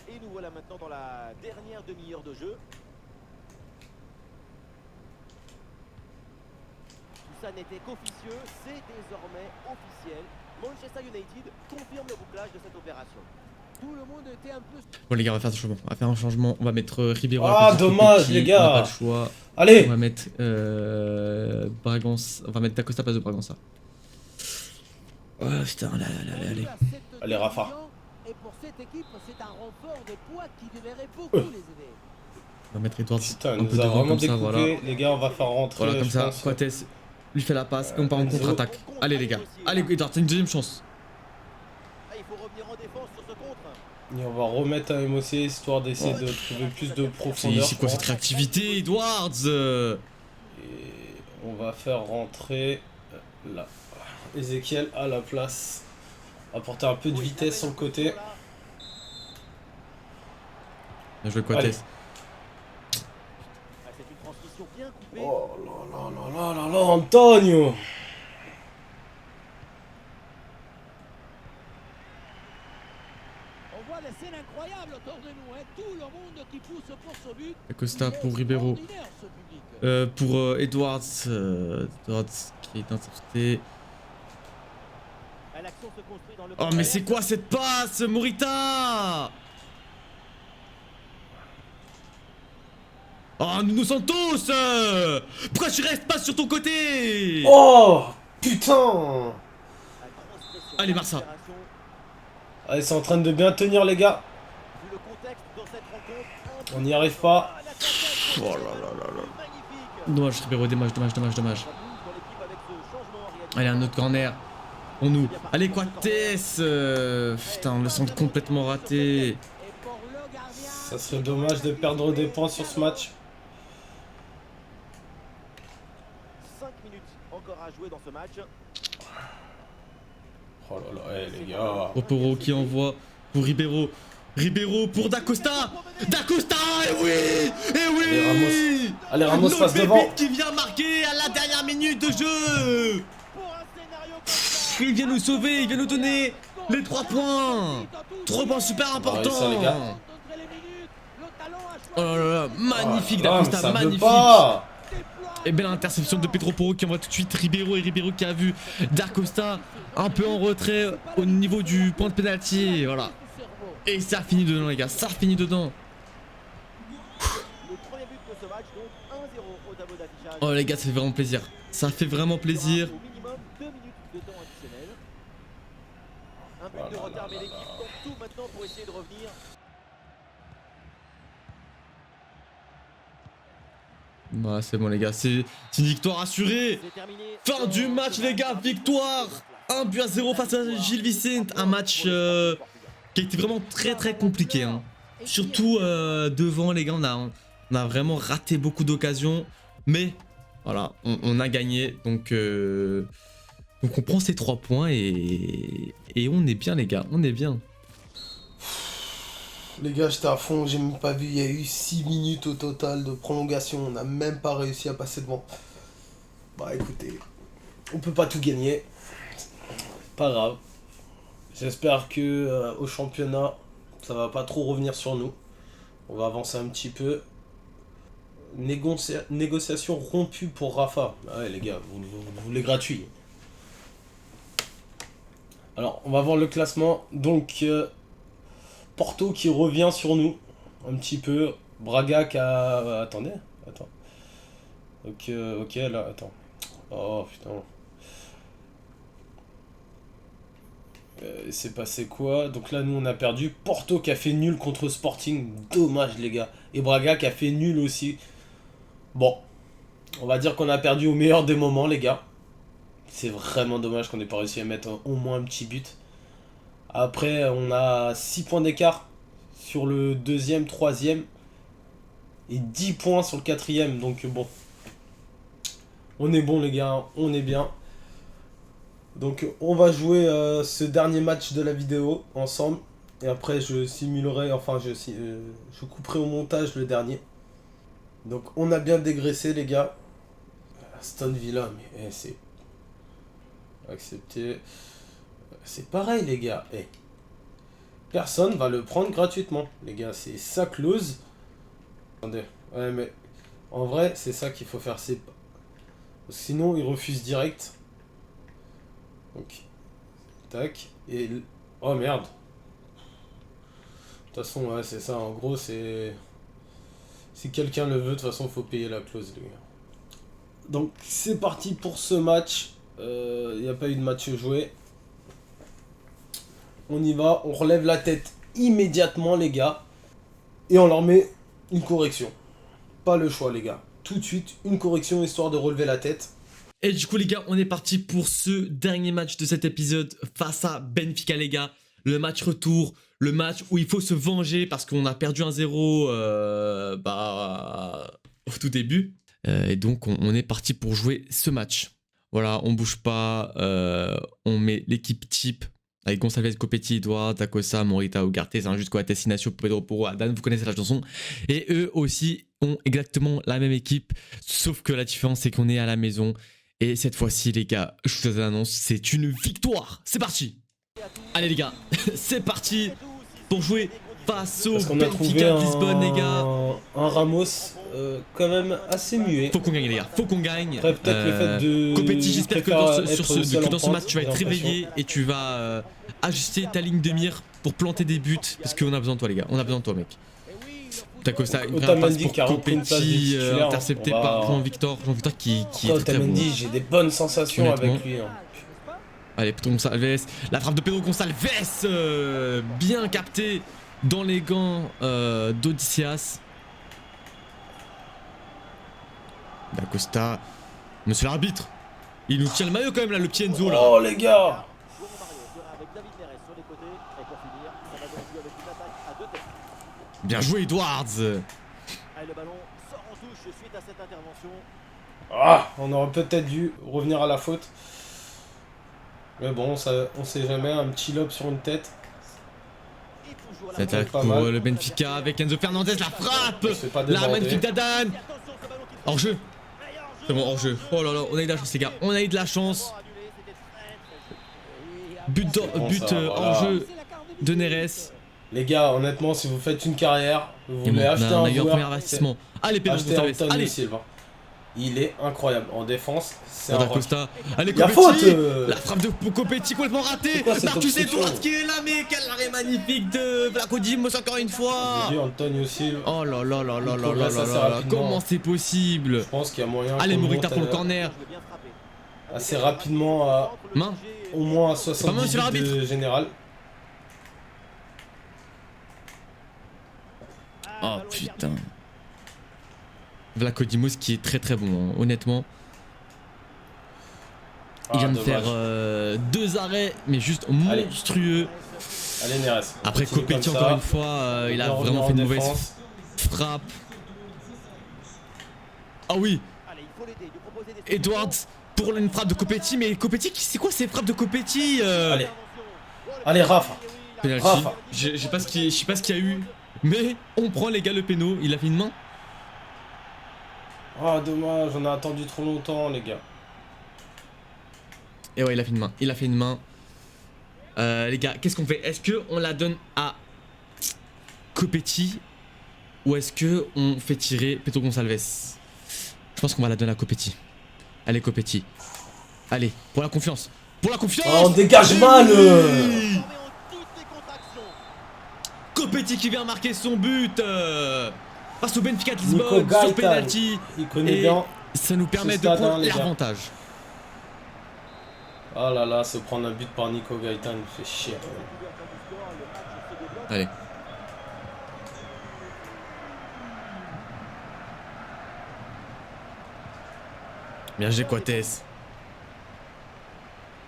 Et nous voilà maintenant dans la dernière demi-heure de jeu. Tout ça n'était qu'officieux, c'est désormais officiel. Manchester United confirme le bouclage de cette opération. Tout le monde était un peu. Bon les gars, on va faire un changement. On va mettre Ribeiro. Ah, à côté de dommage, Copetti. les gars. On a pas le choix. On Allez. va mettre Bragança. On va mettre Dacosta à place de Bragança. Oh putain, allez. Allez, Rafa. Et pour cette équipe, c'est un renfort de poids qui devrait beaucoup les aider. On va mettre Edwards Putain, un il peu nous a devant vraiment comme ça, découpé. voilà. Les gars, on va faire rentrer. Voilà, comme je ça, pense. Coates lui fait la passe et on part en Enzo. contre-attaque. Allez les gars, allez Edwards, c'est une deuxième chance. Ah, il faut revenir en défense sur ce contre. Et on va remettre un MOC histoire d'essayer de trouver plus de profondeur. C'est quoi je cette pense. réactivité, Edwards Et on va faire rentrer là. Ezekiel à la place. Apporter un peu de vitesse sur le côté. Bien joué Allez. Coates. Ah, c'est une transmission bien coupée. Oh là, Antonio. On voit des scènes incroyables autour de nous, hein. Tout le monde qui pousse pour ce but. Dacosta Il est pour Ribeiro. extraordinaire, ce public. Pour Edwards. Edwards qui est intercepté. Ah, l'action se construit dans le Oh mais c'est quoi cette passe, Morita? Oh Nuno Santos, pourquoi tu restes pas sur ton côté? Oh putain. Allez, Barça. Allez, c'est en train de bien tenir les gars. Vu le contexte dans cette rencontre, On n'y arrive pas. Oh là là là là. magnifique. Dommage Ribeiro, dommage. Pour l'équipe avec ce changement réalisé. Allez, un autre corner. Pour nous. Allez, Coates. Putain, on le sent complètement raté. Et pour le gardien. Ça serait dommage de perdre des points sur ce match. 5 minutes encore à jouer dans ce match. Oh là là, les gars. Oporo qui envoie pour Ribeiro. Ribeiro pour Dacosta. Dacosta, eh oui. Allez, Ramos. Allez, Ramos Notre passe pépite devant. qui vient marquer à la dernière minute de jeu. Pour un scénario comme ça. Il vient nous sauver, il vient nous donner les 3 points. 3 points super va importants. réussir, les gars. Entre les minutes, le talent a Oh là là là, magnifique Ah, mais Dacosta, ça veut magnifique. pas. Et belle interception de Pedro Porro qui envoie tout de suite Ribeiro, et Ribeiro qui a vu Dacosta un peu en retrait au niveau du point de pénalty. Et voilà. Et ça finit dedans les gars, ça finit dedans. Le premier but de ce match, donc 1-0 au tableau d'affichage. Oh les gars, ça fait vraiment plaisir. Ça fait vraiment plaisir. Au minimum 2 minutes de temps additionnel. Un but de retard, mais l'équipe tente tout maintenant pour essayer de revenir. Voilà, c'est bon les gars, c'est une victoire assurée. C'est terminé. Fin du match les gars, victoire 1-0 face à Gilles Vicente. Un match qui a été vraiment très compliqué. Hein. Surtout devant les gars, on a vraiment raté beaucoup d'occasions. Mais voilà, on a gagné. Donc on prend ces 3 points et on est bien les gars, on est bien. Les gars, j'étais à fond, j'ai même pas vu, il y a eu 6 minutes au total de prolongation, on n'a même pas réussi à passer devant. Bah écoutez, on peut pas tout gagner, pas grave. J'espère que au championnat, ça va pas trop revenir sur nous. On va avancer un petit peu. Négociation rompue pour Rafa. Ah ouais les gars, vous voulez gratuit. Alors, on va voir le classement. Donc, Porto qui revient sur nous. Un petit peu. Braga qui a... Attendez. Attends. Ok, là, attends. Oh, putain. C'est passé quoi? Donc là, nous, on a perdu. Porto qui a fait nul contre Sporting. Dommage, les gars. Et Braga qui a fait nul aussi. Bon. On va dire qu'on a perdu au meilleur des moments, les gars. C'est vraiment dommage qu'on n'ait pas réussi à mettre au moins un petit but. Après, on a 6 points d'écart sur le deuxième, troisième. Et 10 points sur le quatrième. Donc bon. On est bon les gars, on est bien. Donc on va jouer ce dernier match de la vidéo ensemble. Et après je simulerai, enfin je couperai au montage le dernier. Donc on a bien dégraissé les gars. Aston Villa, mais c'est... Accepter. C'est pareil les gars. Personne va le prendre gratuitement. Les gars, c'est sa clause. Attendez. Ouais mais en vrai c'est ça qu'il faut faire. Sinon il refuse direct. Donc. Tac. Et... Oh merde. De toute façon ouais c'est ça. En gros c'est... Si quelqu'un le veut, de toute façon faut payer la clause les gars. Donc c'est parti pour ce match. Il n'y a pas eu de match joué. On y va, on relève la tête immédiatement les gars. Et on leur met une correction. Pas le choix les gars. Tout de suite, une correction histoire de relever la tête. Et du coup les gars, on est parti pour ce dernier match de cet épisode face à Benfica les gars. Le match retour, le match où il faut se venger parce qu'on a perdu 1-0 au tout début. Et donc on est parti pour jouer ce match. Voilà, on bouge pas, on met l'équipe type avec Gonçalves, Copetti, Edouard, Dacosta, Morita, Ugarte, Saint-Just, Coates, Inacio, Pedro Porro, Adan, vous connaissez la chanson. Et eux aussi ont exactement la même équipe, sauf que la différence c'est qu'on est à la maison. Et cette fois-ci les gars, je vous annonce, c'est une victoire. C'est parti. Allez les gars, c'est parti pour jouer face au Benfica de Lisbonne les gars. Un Ramos quand même assez muet. Faut qu'on gagne les gars, faut qu'on gagne. Peut-être le fait de... Copetti, j'espère que dans ce match tu vas être réveillé et tu vas ajuster ta ligne de mire pour planter des buts. Parce qu'on a besoin de toi les gars, on a besoin de toi mec. T'as ça, une première passe pour Copetti, intercepté par Jean-Victor qui est très bon. J'ai des bonnes sensations avec lui. Allez, Pedro Gonçalves, la frappe de Pedro Gonçalves, bien capté dans les gants d'Odysseas. D'Acosta, monsieur l'arbitre, il nous tient le maillot quand même là, le petit Enzo là. Oh les gars. Bien joué Edwards. Ah, on aurait peut-être dû revenir à la faute. Mais bon, ça, on sait jamais, un petit lob sur une tête. Attaque pour le Benfica avec Enzo Fernandez, la frappe. La magnifique d'Adan. Hors jeu. C'est bon, hors jeu. Oh là là, on a eu de la chance les gars, on a eu de la chance. But hors jeu de Neres. Les gars, honnêtement, si vous faites une carrière, vous voulez acheter un joueur, premier investissement. Allez, Pedro Gonçalves, allez. Silva. Il est incroyable en défense. C'est un Costa. Allez, Copetti. La frappe de Copetti complètement ratée. Marcus Edwards qui est là, mais quel arrêt magnifique de Vlaco Dimos encore une fois. Antonio Silva. Oh là là là là là là là. Comment c'est possible? Je pense qu'il y a moyen. Allez, Morita pour le corner. Assez rapidement à au moins à 70 de général. Oh putain. Vlaco Dimos qui est très très bon, hein, honnêtement. Il vient de faire 2 arrêts, mais juste monstrueux. Allez Neres. Après Copetti encore une fois, il a vraiment fait une mauvaise frappe. Ah oui. Edwards pour une frappe de Copetti, mais Copetti, c'est quoi ces frappes de Copetti? Allez Rafa. Penalty. Je sais pas ce qu'il y a eu. Mais on prend les gars le péno. Il a fait une main. Ah, dommage, on a attendu trop longtemps, les gars. Et ouais, il a fait une main. Il a fait une main. Les gars, qu'est-ce qu'on fait? Est-ce qu'on la donne à Copetti ou est-ce qu'on fait tirer Pedro Gonçalves? Je pense qu'on va la donner à Copetti. Allez, Copetti. Allez, pour la confiance. Pour la confiance. Oh, on dégage mal. Copetti qui vient marquer son but face au Benfica de Nico Lisbonne Gaëtan, sur penalty. il connaît Et bien. ça nous permet de stade, hein, prendre les gars. l'avantage. Oh là là, se prendre un but par Nico Gaëtan, il fait chier. Allez. Bien joué, Coates.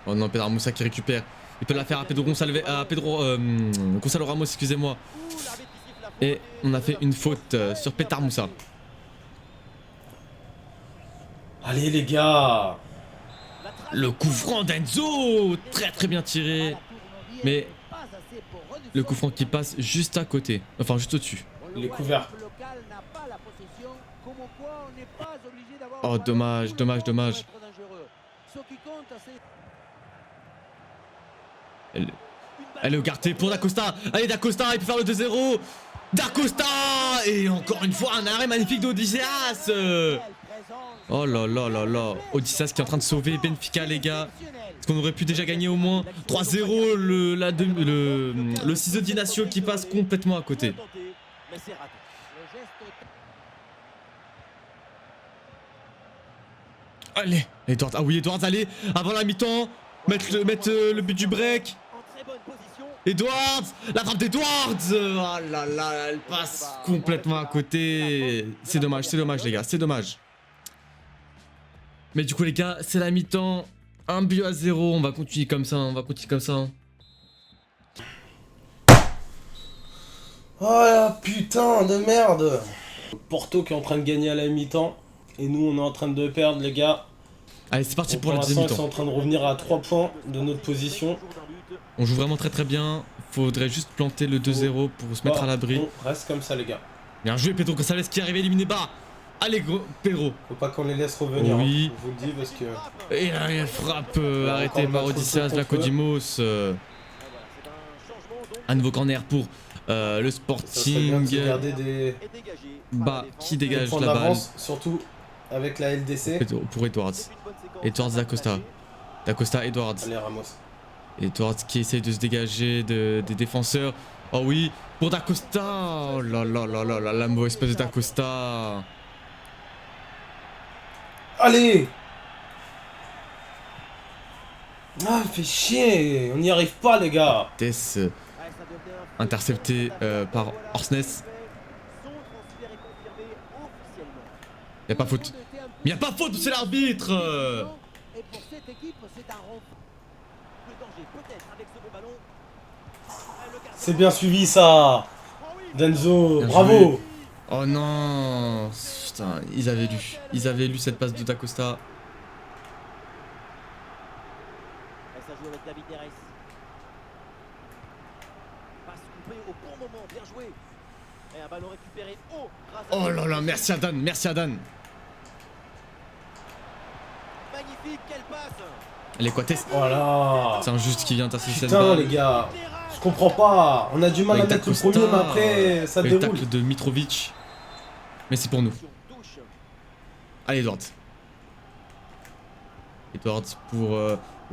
Oh non, Pedro Moussa qui récupère. Il peut la faire à Pedro Gonçalves, à Pedro Gonçalo Ramos, excusez-moi. Et on a fait une faute sur Petar Moussa. Allez les gars. Le coup franc d'Enzo, très très bien tiré. Mais le coup franc qui passe juste à côté, enfin juste au-dessus. Il est couvert. Oh dommage, dommage, dommage. Elle est écartée pour D'Acosta. Allez D'Acosta, il peut faire le 2-0. D'Acosta. Et encore une fois un arrêt magnifique d'Odysseas. Oh là là là là. Odysseas qui est en train de sauver Benfica, les gars. Est-ce qu'on aurait pu déjà gagner au moins 3-0. Le ciseau d'Inacio qui passe complètement à côté. Allez, Edwards. Ah oui, Edwards, allez, avant la mi-temps, mettre le but du break. Edwards, la frappe d'Edwards. Oh là là, elle passe complètement à côté. C'est dommage, les gars, c'est dommage. Mais du coup, les gars, c'est la mi-temps. 1-0, on va continuer comme ça, Oh la putain de merde. Porto qui est en train de gagner à la mi-temps. Et nous, on est en train de perdre, les gars. Allez, c'est parti Donc, pour la deuxième l'instant, ils sont mi-temps. en train de revenir à 3 points de notre position. On joue vraiment très très bien. Faudrait juste planter le 2-0 pour se mettre à l'abri. On reste comme ça, les gars. Bien joué, Pedro Gonçalves qui est arrivé éliminé bas. Allez, gros, Pedro. Faut pas qu'on les laisse revenir. Oui. Hein, je vous le dis parce que. Et là, il frappe Là, arrêté encore par notre Odysseas, faute la contre eux. Codimos. Un nouveau corner pour le Ça serait bien de se Sporting. garder des Bah, qui dégage points la balle d'avance, surtout avec la LDC. pour Edwards. Edwards d'Acosta. D'Acosta, Edwards. Allez, Ramos. Edwards qui essaye de se dégager des défenseurs. Oh oui, pour D'Acosta. Oh là là là là là, la mauvaise passe de D'Acosta. Allez. Ah, fait chier. On n'y arrive pas, les gars. Tess intercepté par Orsnes. Y a pas faute. Mais y a pas faute, c'est l'arbitre. Et pour cette équipe, c'est un rond. Le danger peut-être avec ce beau ballon. C'est bien suivi, ça. Denzo, Bien bravo. joué. Oh non. Putain, ils avaient lu cette passe de D'Acosta. Ça joue avec David Neres. Passe coupée au bon moment, bien joué. Et un ballon récupéré. Oh, grâce à Oh là là, merci à Dan, merci à Dan. magnifique, quelle passe. Les Coates, Voilà. c'est injuste qui vient intercepter cette Putain, balle. les gars. Je comprends pas. On a du mal à Avec mettre le D'Acosta, premier, mais après, ça le déroule. tacle de Mitrovic. Mais c'est pour nous. Touche. Allez, Edwards. Edwards pour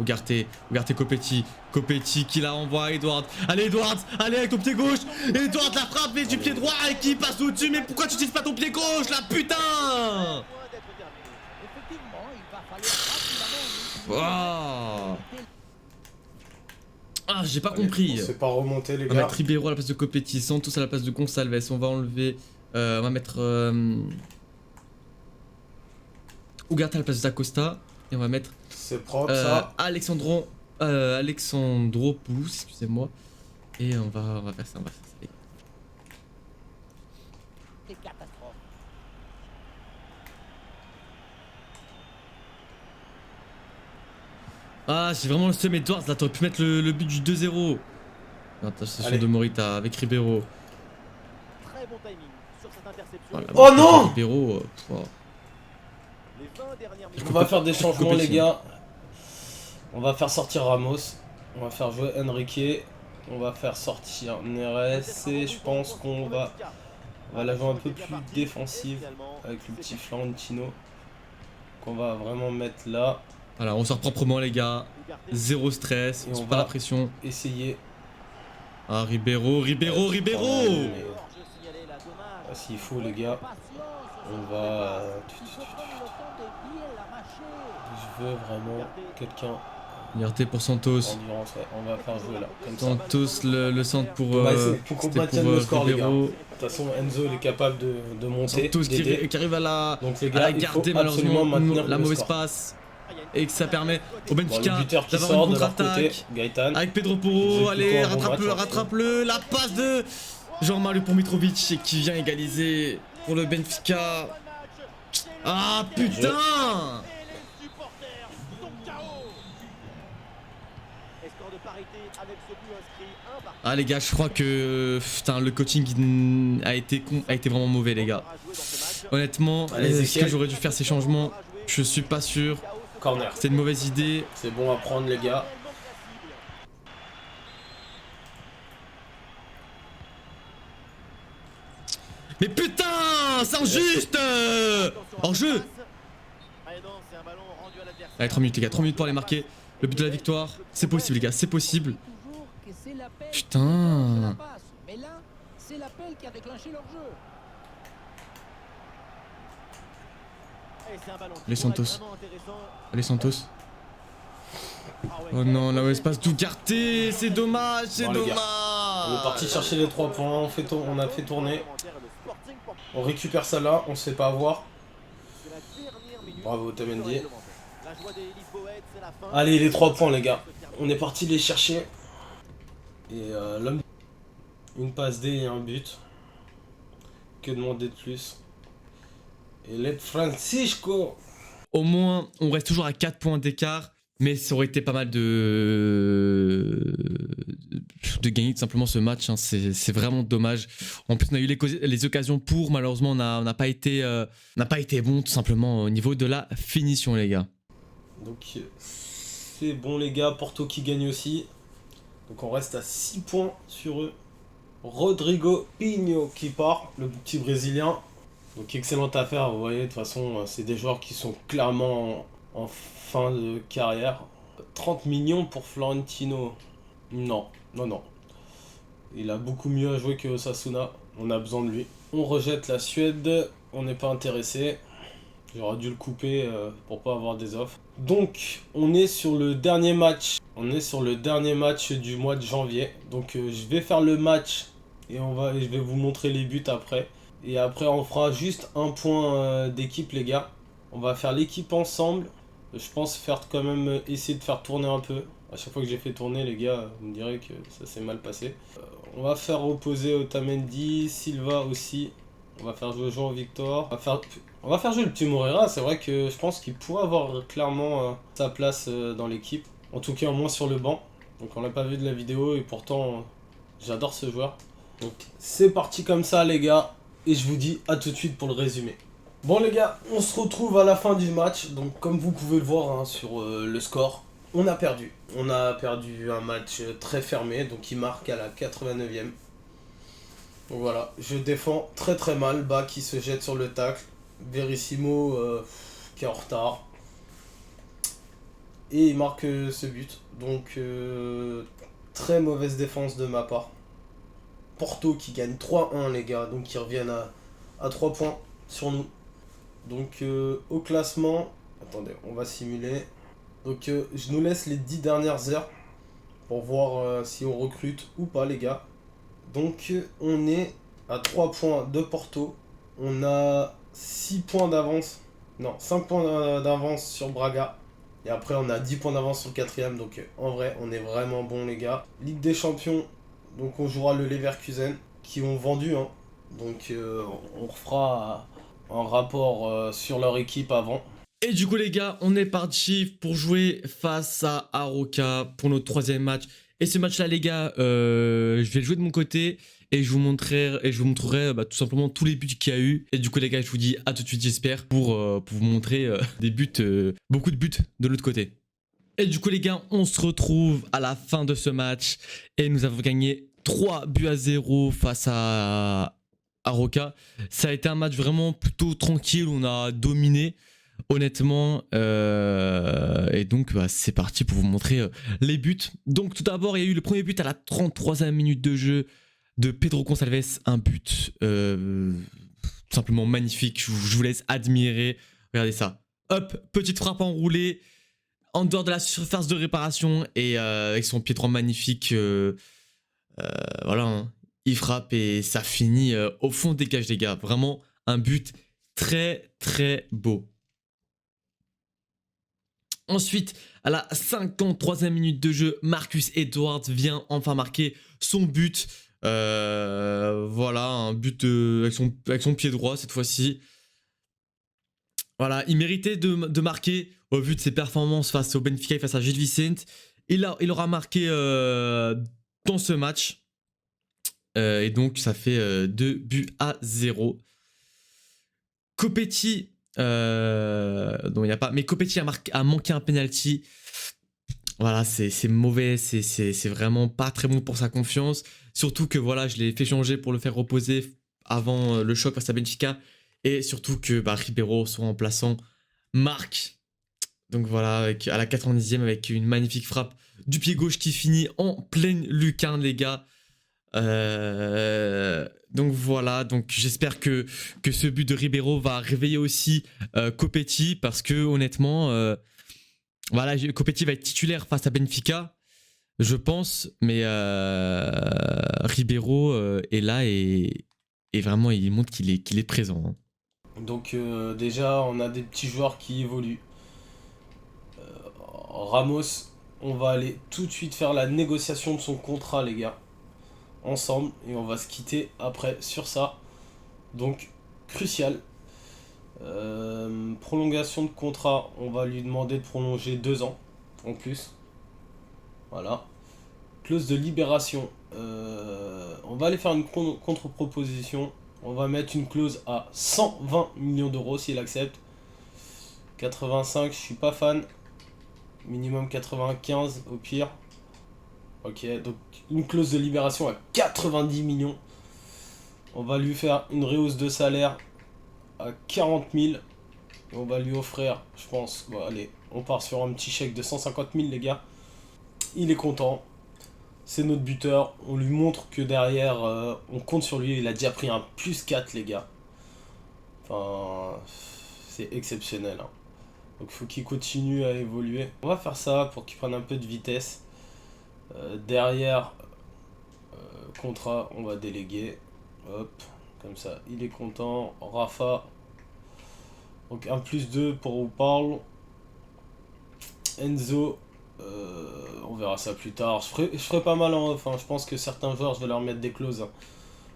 Ugarte. Ugarte Copetti. Copetti qui la envoie à Edwards. Allez, Edwards. Allez, avec ton pied gauche. Edwards la frappe, mais du pied droit et qui passe au-dessus. Mais pourquoi tu utilises pas ton pied gauche, là, putain? Loin d'être terminé. Effectivement, il va falloir rapidement. Oh. Ah, j'ai pas compris. On s'est pas remonté, les On va gars. mettre Ribeiro à la place de Copetti, Santos à la place de Gonçalves. On va enlever. On va mettre. Ugarte à la place de D'Acosta. Et on va mettre. C'est propre, ça. Alexandropoulos, excusez-moi. Et on va faire ça, les gars. C'est catastrophe. Ah, j'ai vraiment le seum, Edwards. Là, t'aurais pu mettre le but du 2-0. Interception Allez. de Morita avec Ribeiro. Voilà, Oh non Ribeiro, Les 20 dernières On minutes. va faire des je peux changements couper les le gars. On va faire sortir Ramos. On va faire jouer Enrique. On va faire sortir Neres. Et je pense qu'on va la jouer un peu plus défensive avec le petit Florentino. Qu'on va vraiment mettre là. Voilà, on sort proprement les gars. Zéro stress, Et on se on pas va- la pression. Essayer. Ah, Ribeiro. Ah, s'il faut les gars. On va... Je veux vraiment quelqu'un Liberté pour Santos. endurance. Ouais. On va faire jouer là. Comme ça. Santos, le centre pour, On va essayer pour qu'on c'était maintienne le score les gars. Ribeiro. De toute façon Enzo il est capable de monter. Santos d'aider. qui arrive à la, Donc les à gars, la il faut garder absolument malheureusement maintenir la le mauvaise score. passe. Et que ça permet au Bon, le Benfica buteur qui d'avoir sort une de leur côté, contre-attaque. Gaëtan. Avec Pedro Ils Porro, ont allez, plutôt un bon rattrape-le, match, rattrape-le. La passe de Jean-Marie pour Mitrovic et qui vient égaliser pour le Benfica. Ah putain! Ah les gars, je crois que putain, le coaching a été vraiment mauvais les gars. Honnêtement, Allez, est-ce Ezekiel. que j'aurais dû faire ces changements? Je suis pas sûr. Corner. C'est une mauvaise idée. C'est bon à prendre les gars. Mais putain, c'est injuste! Hors jeu! Allez, 3 minutes les gars, 3 minutes pour aller marquer le but de la victoire. C'est possible les gars, c'est possible. Putain. Mais là, c'est l'appel qui a déclenché leur jeu. Les Santos. Allez Santos. Oh non, là où il se passe tout carté, c'est dommage, c'est Bon, les gars, dommage. On est parti chercher les 3 points, on a fait tourner. On récupère ça là, on se fait pas avoir. Bravo Otamendi. Allez les 3 points les gars. On est parti les chercher. Et l'homme... Une passe D et un but. Que demander de plus? Et l'aide Francisco. Au moins, on reste toujours à 4 points d'écart. Mais ça aurait été pas mal de gagner tout simplement ce match. Hein. C'est vraiment dommage. En plus, on a eu les occasions pour. Malheureusement, on n'a pas été bon tout simplement au niveau de la finition, les gars. Donc c'est bon les gars. Porto qui gagne aussi. Donc on reste à 6 points sur eux. Rodrigo Pinho qui part. Le petit Brésilien. Donc excellente affaire. Vous voyez, de toute façon, c'est des joueurs qui sont clairement en fin de carrière. 30 millions pour Florentino. Non, non, non. Il a beaucoup mieux à jouer que Osasuna. On a besoin de lui. On rejette la Suède. On n'est pas intéressé. J'aurais dû le couper pour pas avoir des offres. Donc, on est sur le dernier match. On est sur le dernier match du mois de janvier. Donc, je vais faire le match et je vais vous montrer les buts après. Et après, on fera juste un point d'équipe, les gars. On va faire l'équipe ensemble. Je pense quand même essayer de faire tourner un peu. À chaque fois que j'ai fait tourner, les gars, vous me direz que ça s'est mal passé. On va faire opposer Otamendi, Silva aussi. On va faire jouer João Victor. On va faire jouer le petit Moreira. C'est vrai que je pense qu'il pourrait avoir clairement sa place dans l'équipe. En tout cas, au moins sur le banc. Donc on l'a pas vu de la vidéo et pourtant, j'adore ce joueur. Donc c'est parti comme ça, les gars. Et je vous dis à tout de suite pour le résumé. Bon les gars, on se retrouve à la fin du match. Donc comme vous pouvez le voir hein, sur le score, on a perdu. On a perdu un match très fermé. Donc il marque à la 89e. Donc voilà, je défends très très mal. Bas qui se jette sur le tacle. Verissimo qui est en retard. Et il marque ce but. Donc très mauvaise défense de ma part. Porto qui gagne 3-1 les gars. Donc ils reviennent à 3 points sur nous. Donc au classement, attendez, on va simuler. Donc je nous laisse les 10 dernières heures pour voir si on recrute ou pas les gars. Donc on est à 3 points de Porto. On a 6 points d'avance. Non, 5 points d'avance sur Braga. Et après on a 10 points d'avance sur le 4ème. Donc en vrai on est vraiment bon les gars. Ligue des Champions. Donc on jouera le Leverkusen qui ont vendu. Hein. Donc on refera un rapport sur leur équipe avant. Et du coup les gars, on est parti pour jouer face à Aroca pour notre 3e match Et ce match-là, les gars, je vais le jouer de mon côté et je vous montrerai tout simplement tous les buts qu'il y a eu. Et du coup, les gars, je vous dis à tout de suite, j'espère, pour vous montrer des buts, beaucoup de buts de l'autre côté. Et du coup, les gars, on se retrouve à la fin de ce match et nous avons gagné 3-0 face à Roca. Ça a été un match vraiment plutôt tranquille, on a dominé. Honnêtement, et donc c'est parti pour vous montrer les buts. Donc tout d'abord, il y a eu le premier but à la 33e minute de jeu de Pedro Gonçalves, un but tout simplement magnifique. Je vous laisse admirer. Regardez ça. Hop, petite frappe enroulée en dehors de la surface de réparation et avec son pied droit magnifique. Voilà, hein. Il frappe et ça finit au fond des cages, les gars. Vraiment un but très très beau. Ensuite, à la 53e minute de jeu, Marcus Edwards vient enfin marquer son but. Voilà, un but avec son pied droit cette fois-ci. Voilà, il méritait de marquer au vu de ses performances face au Benfica et face à Gil Vicente. Il aura marqué dans ce match. Et donc, ça fait 2-0. Copetti... donc il n'y a pas, mais Copetti a manqué un penalty. Voilà, c'est mauvais, c'est vraiment pas très bon pour sa confiance. Surtout que voilà, je l'ai fait changer pour le faire reposer avant le choc face à Benfica. Et surtout que Ribeiro, son remplaçant, marque. Donc voilà, à la 90e avec une magnifique frappe du pied gauche qui finit en pleine lucarne, les gars. Donc voilà, donc j'espère que ce but de Ribeiro va réveiller aussi Copetti parce que honnêtement, voilà, Copetti va être titulaire face à Benfica, je pense, mais Ribeiro est là et vraiment il montre qu'il est présent. Hein. Donc déjà, on a des petits joueurs qui évoluent. Ramos, on va aller tout de suite faire la négociation de son contrat, les gars. Ensemble, et on va se quitter après sur ça. Donc, crucial. Prolongation de contrat, on va lui demander de prolonger 2 ans en plus. Voilà. Clause de libération, on va aller faire une contre-proposition. On va mettre une clause à 120 millions d'euros s'il accepte. 85, je suis pas fan. Minimum 95 au pire. Ok, donc une clause de libération à 90 millions. On va lui faire une rehausse de salaire à 40 000. Et on va lui offrir, je pense, bon, allez, on part sur un petit chèque de 150 000, les gars. Il est content. C'est notre buteur. On lui montre que derrière, on compte sur lui. Il a déjà pris un +4, les gars. Enfin, c'est exceptionnel. Hein. Donc il faut qu'il continue à évoluer. On va faire ça pour qu'il prenne un peu de vitesse. Derrière, contrat, on va déléguer. Hop, comme ça, il est content. Rafa, donc un +2 pour vous parle. Enzo, on verra ça plus tard. Je ferai pas mal en off. Hein. Je pense que certains joueurs, je vais leur mettre des clauses hein,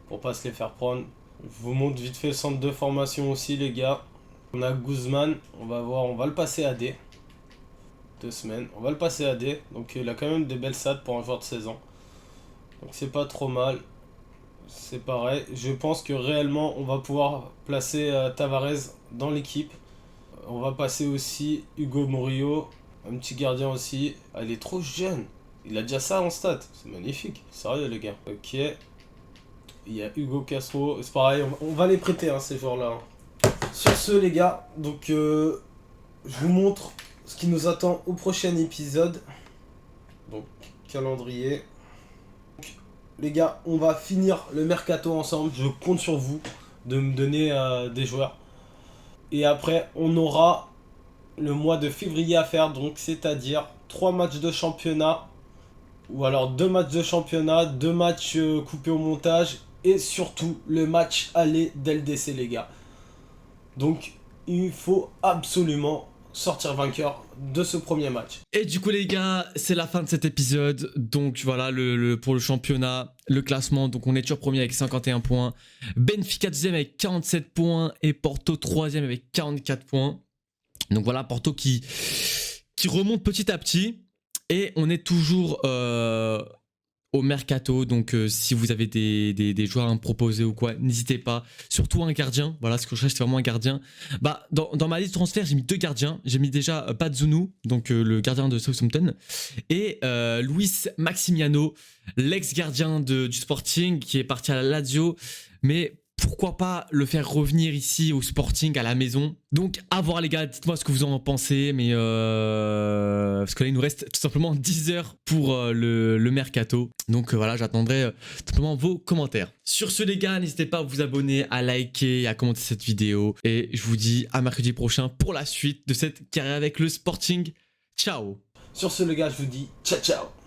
pour pas se les faire prendre. Je vous montre vite fait le centre de formation aussi, les gars. On a Guzman, on va voir, on va le passer à D. 2 semaines, on va le passer à D. Donc il a quand même des belles stats pour un joueur de 16 ans. Donc c'est pas trop mal. C'est pareil. Je pense que réellement on va pouvoir placer Tavares dans l'équipe. On va passer aussi Hugo Murillo. Un petit gardien aussi. Ah, il est trop jeune. Il a déjà ça en stats. C'est magnifique. Sérieux les gars. Ok. Il y a Hugo Castro. C'est pareil, on va les prêter hein, ces joueurs-là. Hein. Sur ce les gars, donc je vous montre ce qui nous attend au prochain épisode. Donc, calendrier. Donc, les gars, on va finir le mercato ensemble. Je compte sur vous de me donner des joueurs. Et après, on aura le mois de février à faire. Donc, c'est-à-dire 3 matchs de championnat. Ou alors 2 matchs de championnat, 2 matchs coupés au montage. Et surtout, le match aller d'LDC, les gars. Donc, il faut absolument sortir vainqueur de ce premier match. Et du coup les gars, c'est la fin de cet épisode. Donc voilà pour le championnat, le classement. Donc on est toujours premier avec 51 points. Benfica deuxième avec 47 points. Et Porto troisième avec 44 points. Donc voilà, Porto qui remonte petit à petit. Et on est toujours au mercato, donc si vous avez des joueurs à me proposer ou quoi, n'hésitez pas. Surtout un gardien, voilà, ce que je cherche c'est vraiment un gardien. Bah, dans ma liste de transfert, j'ai mis 2 gardiens. J'ai mis déjà Bazunu, donc le gardien de Southampton, et Luis Maximiano, l'ex-gardien du Sporting qui est parti à la Lazio, mais pourquoi pas le faire revenir ici au Sporting à la maison. Donc à voir les gars, dites-moi ce que vous en pensez, mais parce que là il nous reste tout simplement 10 heures pour le mercato. Donc voilà, j'attendrai tout simplement vos commentaires. Sur ce les gars, n'hésitez pas à vous abonner, à liker et à commenter cette vidéo. Et je vous dis à mercredi prochain pour la suite de cette carrière avec le Sporting. Ciao. Sur ce les gars, je vous dis ciao ciao.